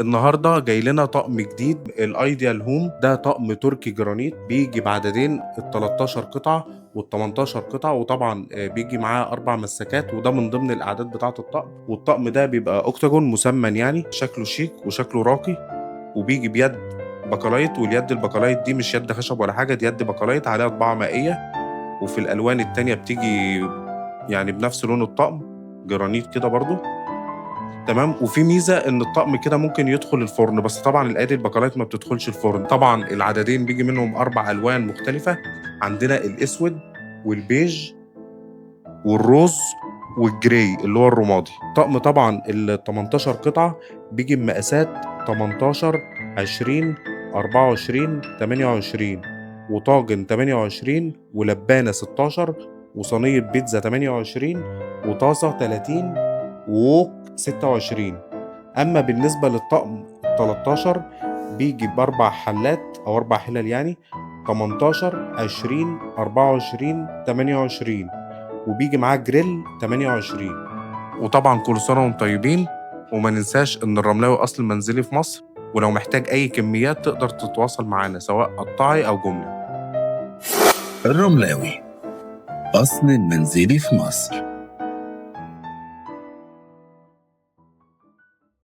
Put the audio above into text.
النهارده جاي لنا طقم جديد الايديال هوم. ده طقم تركي جرانيت بيجي بعددين ال 13 قطعه وال 18 قطعه، وطبعا بيجي معاه 4 مسكات، وده من ضمن الاعداد بتاعه الطقم. والطقم ده بيبقى اوكتاجون مسمن، يعني شكله شيك وشكله راقي، وبيجي بيد بكلايت. واليد البكلايت دي مش يد خشب ولا حاجه، دي يد بكلايت عليها طباعه مائيه. وفي الالوان التانيه بتيجي يعني بنفس لون الطقم جرانيت كده برضو. تمام. وفي ميزه ان الطقم كده ممكن يدخل الفرن، بس طبعا الايدي البكالات ما بتدخلش الفرن. طبعا العددين بيجي منهم 4 الوان مختلفه، عندنا الاسود والبيج والروز والجراي اللي هو الرمادي. طقم طبعا ال 18 قطعه بيجي بمقاسات 18 20 24 28، وطاجن 28، ولبانه 16، وصينيه بيتزا 28، وطاسه 30، ووك 26. أما بالنسبة للطقم 13 بيجي ب4 حلات أو 4 حلل، يعني 18 20 24 28، وبيجي معاه جريل 28. وطبعا كل سنة وانتم طيبين، وما ننساش إن الرملاوي أصل منزلي في مصر، ولو محتاج أي كميات تقدر تتواصل معانا سواء قطاعي أو جملة. الرملاوي أصل المنزلي في مصر.